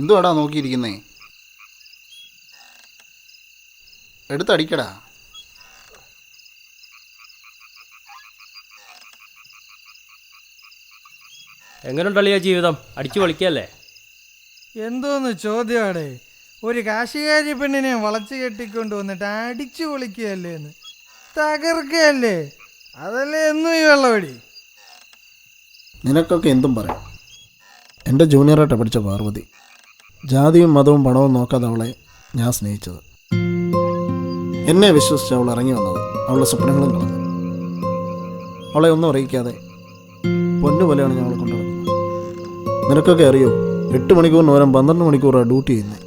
എന്തുവാടാ നോക്കിയിരിക്കുന്നേ? എടുത്തടിക്കടാ. എങ്ങനെയുണ്ടല്ലോ ജീവിതം? അടിച്ചു പൊളിക്കല്ലേ? എന്തോന്ന് ചോദ്യമാടേ, ഒരു കാശുകാരി പെണ്ണിനെ വളച്ചു കെട്ടിക്കൊണ്ട് വന്നിട്ട് അടിച്ചു പൊളിക്കുകയല്ലേ എന്ന്, തകർക്കുകയല്ലേ? അതല്ലേ എന്നും ഈ വെള്ളവടി. നിനക്കൊക്കെ എന്തും പറയാം. എൻ്റെ ജൂനിയറായിട്ട് പഠിച്ച പാർവതി. ജാതിയും മതവും പണവും നോക്കാതെ അവളെ ഞാൻ സ്നേഹിച്ചത്. എന്നെ വിശ്വസിച്ച് അവൾ ഇറങ്ങി വന്നത്. അവളുടെ സ്വപ്നങ്ങളും കളഞ്ഞു. അവളെ ഒന്നും അറിയിക്കാതെ പൊന്നുപോലെയാണ് ഞങ്ങൾ കൊണ്ടുവരുന്നത്. നിനക്കൊക്കെ അറിയോ, 8 മണിക്കൂറിന് പകരം 12 മണിക്കൂറാണ് ഡ്യൂട്ടി ചെയ്യുന്നത്.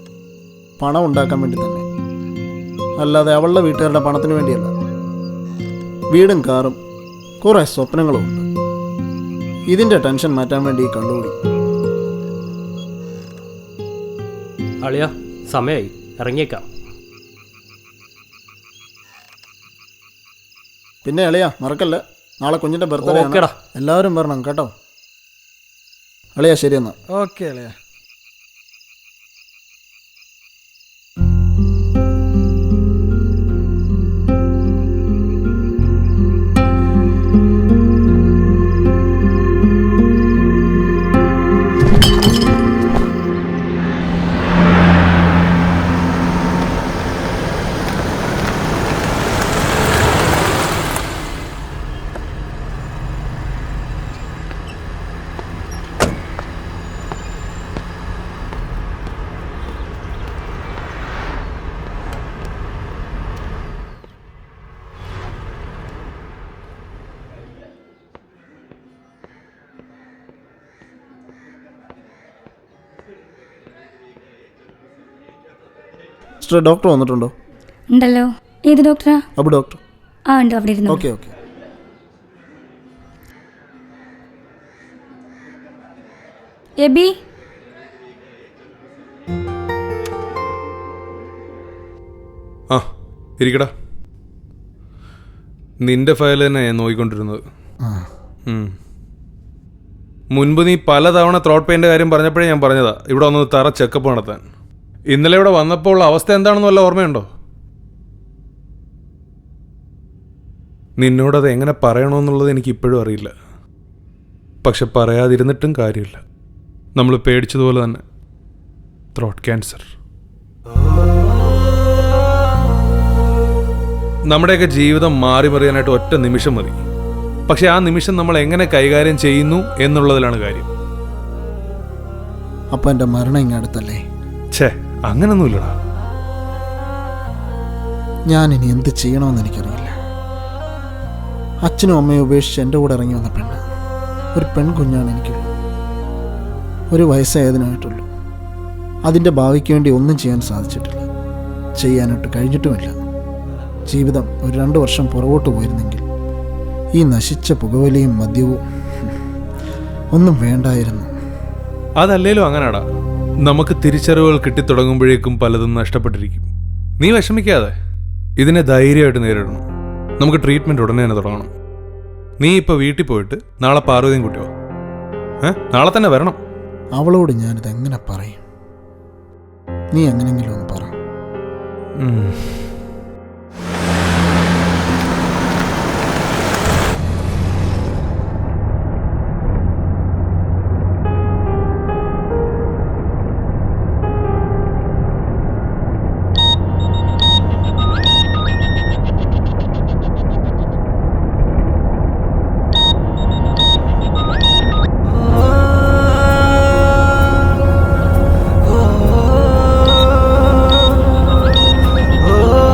പണം ഉണ്ടാക്കാൻ വേണ്ടി തന്നെ, അല്ലാതെ അവളുടെ വീട്ടുകാരുടെ പണത്തിന് വേണ്ടിയല്ല. വീടും കാറും കുറേ സ്വപ്നങ്ങളും ഉണ്ട്. ഇതിൻ്റെ ടെൻഷൻ മാറ്റാൻ വേണ്ടി ഈ കള്ളുകൂടി. അളിയാ, സമയമായി, ഇറങ്ങിയേക്കാം. പിന്നെ അളിയാ, മറക്കല്ല, നാളെ കുഞ്ഞിൻ്റെ ബർത്ത്ഡേ ആണ്. എല്ലാവരും വരണം കേട്ടോ. അളിയാ, ശരി എന്നാ. ഓക്കെ അളിയാ. സിസ്റ്റർ, ഡോക്ടർ വന്നിട്ടുണ്ടോ? ഉണ്ടല്ലോ. ഏത് ഡോക്ടറാ? അബു ഡോക്ടർ. ആ ഉണ്ട്, അവിടെ ഇരുന്നു. Okay okay. എബി, ആ ഇരിക്കടാ. നിന്റെ ഫയൽ തന്നെ ഞാൻ നോക്കിക്കൊണ്ടിരുന്നത്. മുൻപ് നീ പലതവണ ത്രോട്ട് പെയിൻ്റെ കാര്യം പറഞ്ഞപ്പോഴേ ഞാൻ പറഞ്ഞതാ ഇവിടെ ഒന്ന് തറ ചെക്കപ്പ് നടത്താൻ. ഇന്നലെ ഇവിടെ വന്നപ്പോൾ ഉള്ള അവസ്ഥ എന്താണെന്ന് വല്ല ഓർമ്മയുണ്ടോ? നിന്നോടത് എങ്ങനെ പറയണമെന്നുള്ളത് എനിക്ക് ഇപ്പോഴും അറിയില്ല. പക്ഷെ പറയാതിരുന്നിട്ടും കാര്യമില്ല. നമ്മൾ പേടിച്ചതുപോലെ തന്നെ ത്രോട്ട് ക്യാൻസർ. നമ്മുടെയൊക്കെ ജീവിതം മാറി മറിയാനായിട്ട് ഒറ്റ നിമിഷം മതി. പക്ഷെ ആ നിമിഷം നമ്മൾ എങ്ങനെ കൈകാര്യം ചെയ്യുന്നു എന്നുള്ളതിലാണ് കാര്യം. അപ്പം എൻ്റെ മരണം ഇങ്ങടുത്തല്ലേ? ഛേ, അങ്ങനൊന്നുമില്ലടാ. ഞാനിനി എന്ത് ചെയ്യണമെന്ന് എനിക്കറിയില്ല. അച്ഛനും അമ്മയും ഉപേക്ഷിച്ച് എൻ്റെ കൂടെ ഇറങ്ങി വന്ന പെണ്ണ്, ഒരു പെൺകുഞ്ഞാണ് എനിക്കുള്ളൂ. 1 വയസ്സായതിനായിട്ടുള്ളൂ. അതിൻ്റെ ഭാവിക്ക് വേണ്ടി ഒന്നും ചെയ്യാൻ സാധിച്ചിട്ടില്ല, ചെയ്യാനായിട്ട് കഴിഞ്ഞിട്ടുമില്ല. ജീവിതം ഒരു 2 വർഷം പുറകോട്ട് പോയിരുന്നെങ്കിൽ ഈ നശിച്ച പുകവലിയും മദ്യവും ഒന്നും വേണ്ടായിരുന്നു. അതല്ലേലും അങ്ങനാടാ. നമുക്ക് തിരിച്ചറിവുകൾ കിട്ടിത്തുടങ്ങുമ്പോഴേക്കും പലതും നഷ്ടപ്പെട്ടിരിക്കും. നീ വിഷമിക്കാതെ ഇതിനെ ധൈര്യമായിട്ട് നേരിടണം. നമുക്ക് ട്രീറ്റ്മെൻറ്റ് ഉടനെ തന്നെ തുടങ്ങണം. നീ ഇപ്പോൾ വീട്ടിൽ പോയിട്ട് നാളെ പാർവതിയും കുട്ടിയോ നാളെ തന്നെ വരണം. അവളോട് ഞാനിത് എങ്ങനെ പറയും? നീ എങ്ങനെയെങ്കിലും ഒന്ന് പറ. ഓ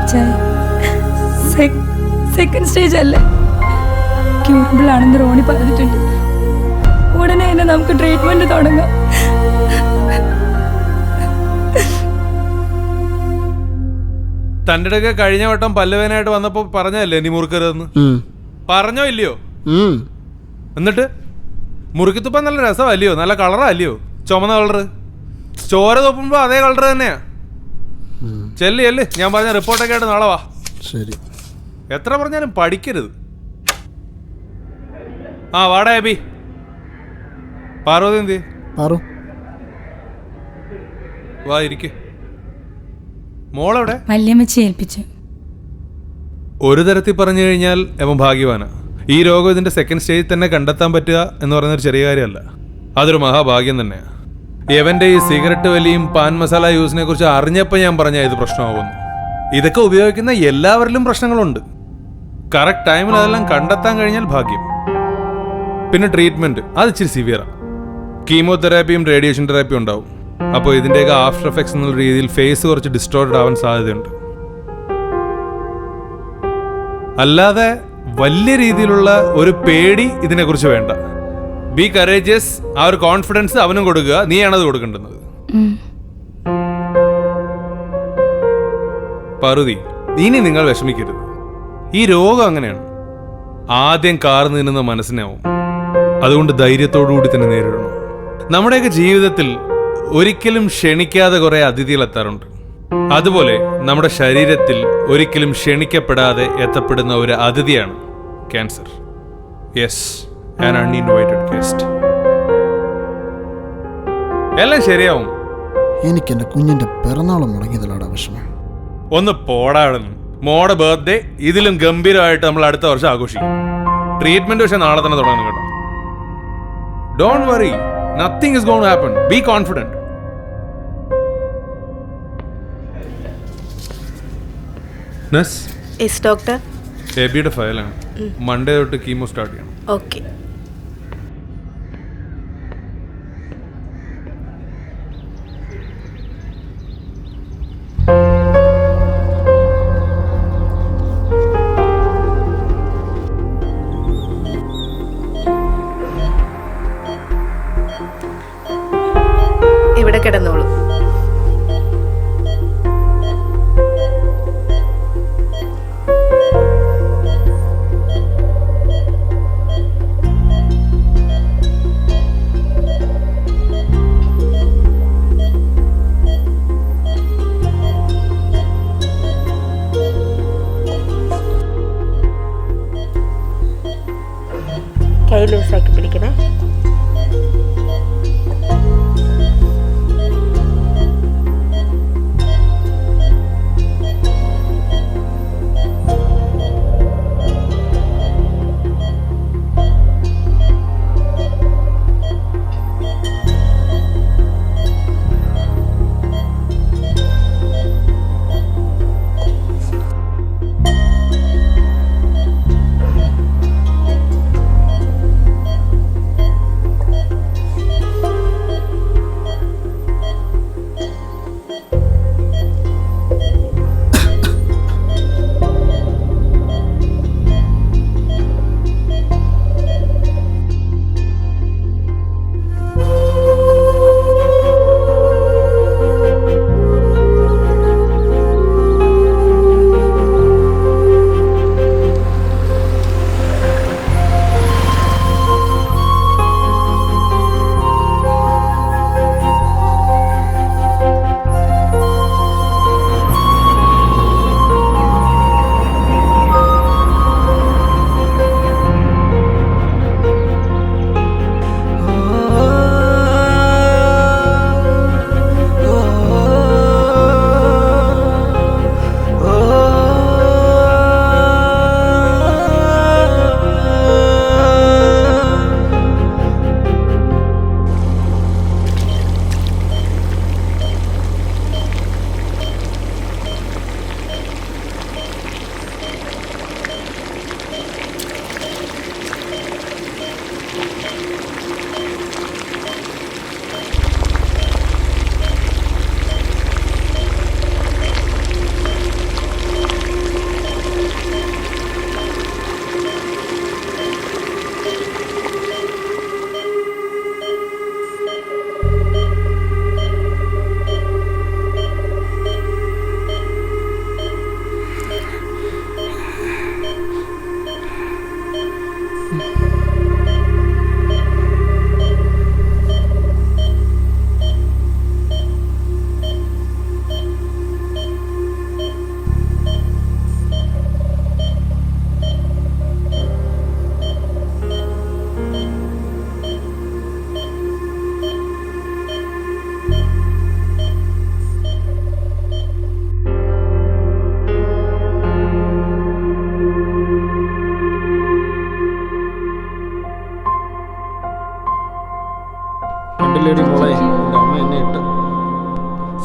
അച്ചായ സെക്കൻഡ് സ്റ്റേജ് അല്ലേ, ക്യൂറബിൾ ആണെന്ന് റോണി പറഞ്ഞിട്ടുണ്ട്. ഉടനെ തന്നെ നമുക്ക് ട്രീറ്റ്മെന്റ് തുടങ്ങാം. തൻ്റെ അടുക്ക കഴിഞ്ഞ വട്ടം പല്ലുവേനായിട്ട് വന്നപ്പോ പറഞ്ഞല്ലേ നീ മുറുക്കരുതെന്ന്? പറഞ്ഞോ ഇല്ലയോ? എന്നിട്ട് മുറുക്കിത്തുപ്പാൻ നല്ല രസമല്ലയോ? നല്ല കളറാ അല്ലയോ? ചുമന്ന കളറ്. ചോര തൊപ്പുമ്പോ അതേ കളർ തന്നെയാ. ചെല്ല് ഞാൻ പറഞ്ഞ റിപ്പോർട്ടൊക്കെ ആയിട്ട് നാളെ വാ. ശരി. എത്ര പറഞ്ഞാലും പഠിക്കരുത്. ആ വാടാ അബി. പാർവതി എന്തി? വാ ഇരിക്ക്. മോളെവിടെ? വല്യമ്മച്ചി ഏൽപ്പിച്ചു. ഒരു തരത്തിൽ പറഞ്ഞു കഴിഞ്ഞാൽ അവൻ ഭാഗ്യവാനാ. ഈ രോഗം ഇതിന്റെ സെക്കൻഡ് സ്റ്റേജിൽ തന്നെ കണ്ടെത്താൻ പറ്റുക എന്ന് പറയുന്നൊരു ചെറിയ കാര്യമല്ല. അതൊരു മഹാഭാഗ്യം തന്നെയാണ്. എവന്റെ ഈ സിഗരറ്റ് വലിയും പാൻ മസാല യൂസിനെ കുറിച്ച് അറിഞ്ഞപ്പോൾ ഞാൻ പറഞ്ഞ ഇത് പ്രശ്നമാകുന്നു. ഇതൊക്കെ ഉപയോഗിക്കുന്ന എല്ലാവരിലും പ്രശ്നങ്ങളുണ്ട്. കറക്റ്റ് ടൈമിൽ അതെല്ലാം കണ്ടെത്താൻ കഴിഞ്ഞാൽ ഭാഗ്യം. പിന്നെ ട്രീറ്റ്മെന്റ് അത് ഇച്ചിരി സിവിയറാണ്. കീമോതെറാപ്പിയും റേഡിയേഷൻ തെറാപ്പിയും ഉണ്ടാവും. അപ്പോൾ ഇതിൻ്റെയൊക്കെ ആഫ്റ്റർ എഫക്ട്സ് എന്നുള്ള രീതിയിൽ ഫേസ് കുറച്ച് ഡിസ്റ്റോർട്ടഡ് ആവാൻ സാധ്യതയുണ്ട്. അല്ലാതെ വലിയ രീതിയിലുള്ള ഒരു പേടി ഇതിനെക്കുറിച്ച് വേണ്ട. B courageous. ആ ഒരു കോൺഫിഡൻസ് അവനും കൊടുക്കുക. നീയാണത് കൊടുക്കേണ്ടത്. പാർവതി, ഇനി നിങ്ങൾ വിഷമിക്കരുത്. ഈ രോഗം അങ്ങനെയാണ്. ആദ്യം കാർന്നു നിന്നുന്ന മനസ്സിനാവും. അതുകൊണ്ട് ധൈര്യത്തോടുകൂടി തന്നെ നേരിടണം. നമ്മുടെയൊക്കെ ജീവിതത്തിൽ ഒരിക്കലും ക്ഷണിക്കാതെ കുറെ അതിഥികൾ എത്താറുണ്ട്. അതുപോലെ നമ്മുടെ ശരീരത്തിൽ ഒരിക്കലും ക്ഷണിക്കപ്പെടാതെ എത്തപ്പെടുന്ന ഒരു അതിഥിയാണ് cancer. Yes, an uninvited guest. എല്ലാം ശരിയാവും. എനിക്ക് എൻ്റെ കുഞ്ഞിൻ്റെ പിറന്നാളും മുടങ്ങിയതിലാണ് വിഷമം. ഒന്ന് പോടാടുന്നു. മോടെ ബർത്ത്ഡേ ഇതിലും ഗംഭീരമായിട്ട് നമ്മൾ അടുത്ത വർഷം ആഘോഷിക്കും. ട്രീറ്റ്മെന്റ് പക്ഷെ നാളെ തന്നെ തുടങ്ങണം കേട്ടോ. Don't worry, nothing is gonna happen. Be confident. Yes doctor. എബിയുടെ ഫയലാണ്. മൺഡേ തൊട്ട് കീമോ സ്റ്റാർട്ട് ചെയ്യണം. ഓക്കെ. ഇവിടെ കിടന്നോളൂ.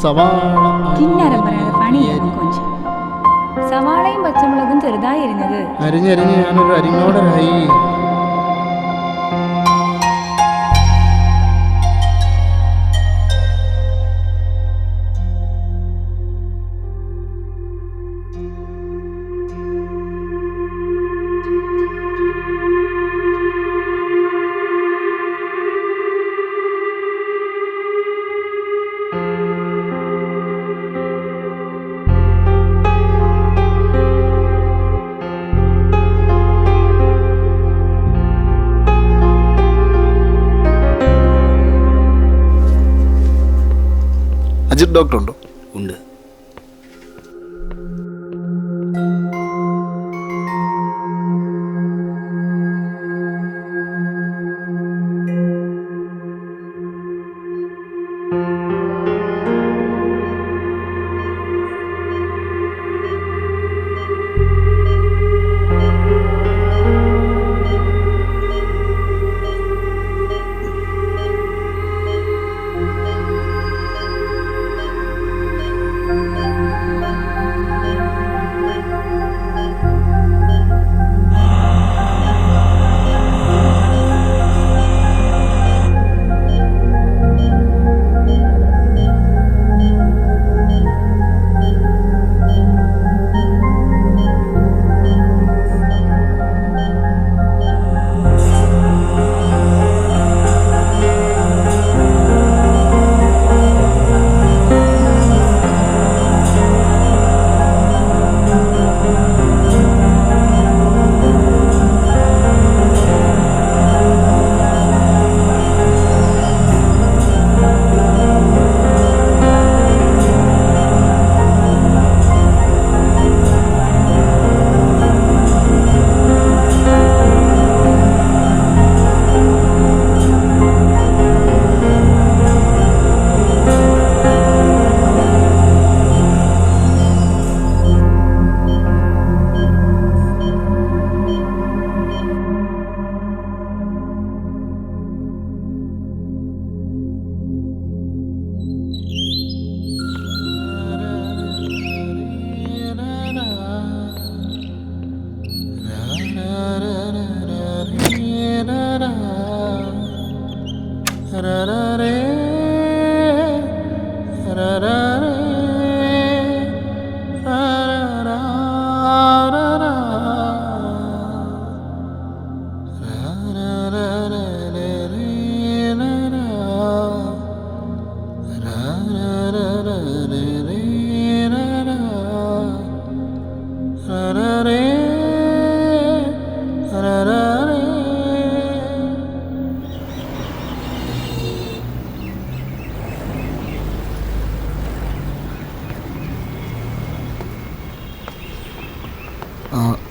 സവാള കിന്നാരം പറയാതെ പണിയാണ് കൊഞ്ച്. സവാളയും പച്ചമുളകും ചെറുതായി എരിഞ്ഞത്. അരിഞ്ഞരിഞ്ഞ് ഞാനൊരു അരിഞ്ഞോടനായി. അജിത് ഡോക്ടർ ഉണ്ടോ? ഉണ്ട്.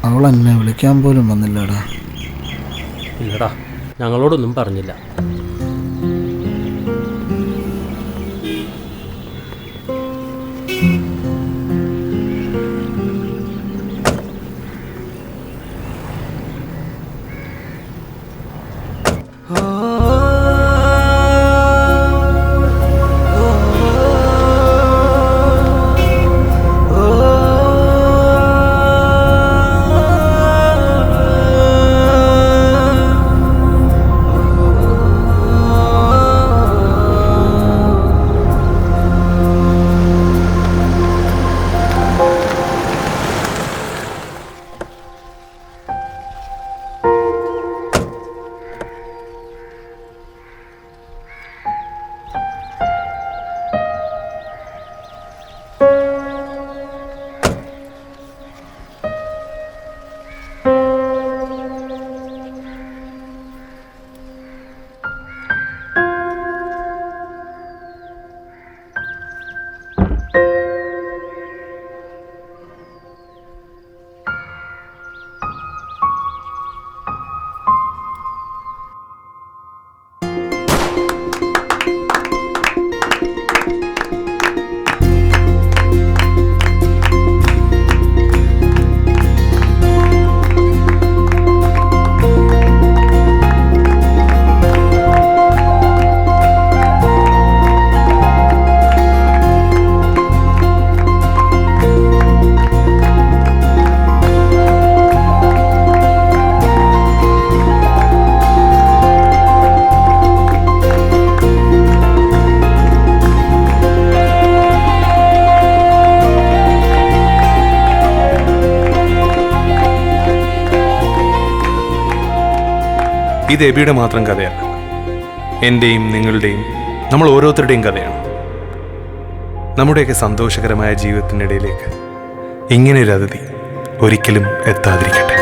അവൾ എന്നെ വിളിക്കാൻ പോലും വന്നില്ലടാ. ഇല്ലടാ, ഞങ്ങളോടൊന്നും പറഞ്ഞില്ല. ഇത് എബിയുടെ മാത്രം കഥയല്ല, എൻ്റെയും നിങ്ങളുടെയും നമ്മൾ ഓരോരുത്തരുടെയും കഥയാണ്. നമ്മുടെയൊക്കെ സന്തോഷകരമായ ജീവിതത്തിനിടയിലേക്ക് ഇങ്ങനെയൊരു അതിഥി ഒരിക്കലും എത്താതിരിക്കട്ടെ.